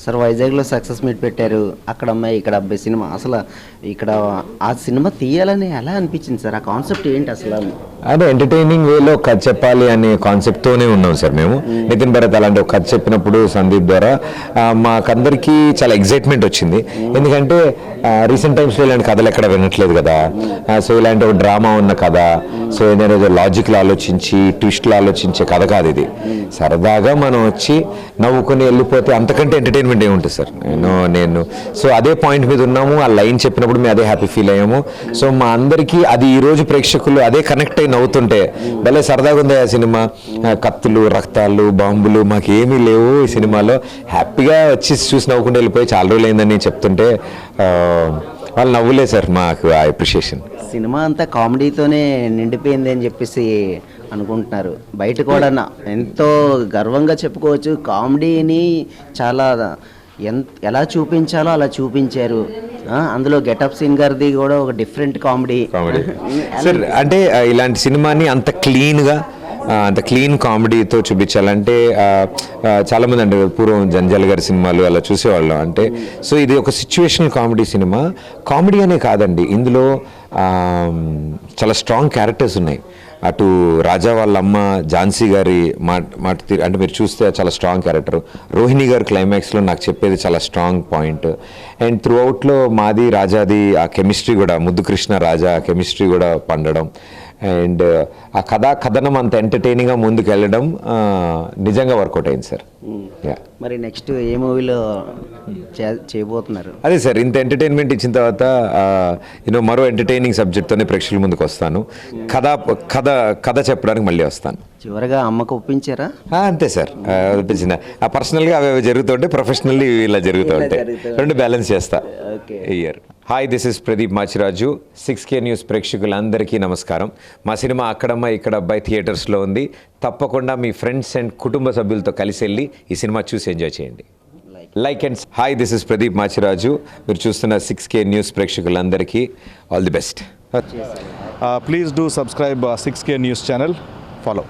Sir వైజాగ్లో success meet పెట్టారు, అక్కడ అమ్మాయి ఇక్కడ అబ్బాయి సినిమా. అసలు ఇక్కడ ఆ సినిమా తీయాలని ఎలా అనిపించింది సార్? ఆ కాన్సెప్ట్ ఏంటి అసలు? అదే ఎంటర్టైనింగ్ వేలో కథ చెప్పాలి అనే కాన్సెప్ట్తోనే ఉన్నాం సార్ మేము. నితిన్ భరత్ అలాంటి ఒక కథ చెప్పినప్పుడు సందీప్ ద్వారా మాకందరికీ చాలా ఎగ్జైట్మెంట్ వచ్చింది. ఎందుకంటే రీసెంట్ టైమ్స్లో ఇలాంటి కథలు ఎక్కడ వినట్లేదు కదా. సో ఇలాంటి ఒక డ్రామా ఉన్న కథ, సో ఏదైనా లాజిక్లు ఆలోచించి ట్విస్ట్లు ఆలోచించే కథ కాదు ఇది. సరదాగా మనం వచ్చి నవ్వుకొని వెళ్ళిపోతే అంతకంటే ఎంటర్టైన్మెంట్ ఏముంటుంది సార్. నేను సో అదే పాయింట్ మీద ఉన్నాము. ఆ లైన్ చెప్పినప్పుడు మేము అదే హ్యాపీ ఫీల్ అయ్యాము. సో మా అందరికీ అది ఈరోజు ప్రేక్షకులు అదే కనెక్ట్ అయి నవ్వుతుంటే భలే సరదాగా ఉంది ఆ సినిమా. కత్తులు, రక్తాలు, బాంబులు మాకు ఏమీ లేవు ఈ సినిమాలో. హ్యాపీగా వచ్చి చూసి నవ్వుకుంటూ వెళ్ళిపోయి చాలా రోజులు అయిందని చెప్తుంటే వాళ్ళు నవ్వులే సార్. మాకు ఆ అప్రిషియేషన్. సినిమా అంతా కామెడీతోనే నిండిపోయింది అని చెప్పేసి అనుకుంటున్నారు. బయట కూడా ఎంతో గర్వంగా చెప్పుకోవచ్చు. కామెడీని చాలా ఎలా చూపించాలో అలా చూపించారు. అందులో గెటప్ సీన్ గారిది కూడా ఒక డిఫరెంట్ కామెడీ సార్. అంటే ఇలాంటి సినిమాని అంత క్లీన్గా అంత క్లీన్ కామెడీతో చూపించాలంటే చాలామంది అంటే పూర్వం జంజాల్ గారి సినిమాలు అలా చూసేవాళ్ళం. అంటే సో ఇది ఒక సిచ్యువేషనల్ కామెడీ సినిమా. కామెడీ అనే కాదండి, ఇందులో చాలా స్ట్రాంగ్ క్యారెక్టర్స్ ఉన్నాయి. అటు రాజా వాళ్ళ అమ్మ ఝాన్సీ గారి మాట అంటే మీరు చూస్తే చాలా స్ట్రాంగ్ క్యారెక్టర్. రోహిణి గారు క్లైమాక్స్లో నాకు చెప్పేది చాలా స్ట్రాంగ్ పాయింట్. అండ్ త్రూ అవుట్లో మాది రాజాది ఆ కెమిస్ట్రీ కూడా, ముద్దు కృష్ణ రాజా కెమిస్ట్రీ కూడా పండడం. అండ్ ఆ కథనం అంత ఎంటర్టైనింగ్గా ముందుకు వెళ్ళడం నిజంగా వర్కౌట్ అయింది సార్. మరి నెక్స్ట్ ఏ మూవీలో చేయబోతున్నారు? అదే సార్, ఇంత ఎంటర్టైన్మెంట్ ఇచ్చిన తర్వాత మరో ఎంటర్టైనింగ్ సబ్జెక్ట్తోనే ప్రేక్షకుల ముందుకు వస్తాను. కథ చెప్పడానికి మళ్ళీ వస్తాను. చివరిగా అమ్మకు ఒప్పించారా? అంతే సార్, ఒప్పించిన. పర్సనల్గా అవి జరుగుతూ ఉంటాయి, ప్రొఫెషనల్లీ ఇలా జరుగుతూ ఉంటాయి. రెండు బ్యాలెన్స్ చేస్తా year. Hi, this is Pradeep Machiraju. 6K news ప్రేక్షకులందరికీ నమస్కారం. మా సినిమా అక్కడమ్మ ఇక్కడ అబ్బాయి థియేటర్స్లో ఉంది. తప్పకుండా మీ ఫ్రెండ్స్ అండ్ కుటుంబ సభ్యులతో కలిసి వెళ్ళి ఈ సినిమా చూసి ఎంజాయ్ చేయండి. Like and hi, this is Pradeep Machiraju. మీరు చూస్తున్న 6K న్యూస్ ప్రేక్షకులందరికీ all the best. Please do subscribe 6K News channel. Follow.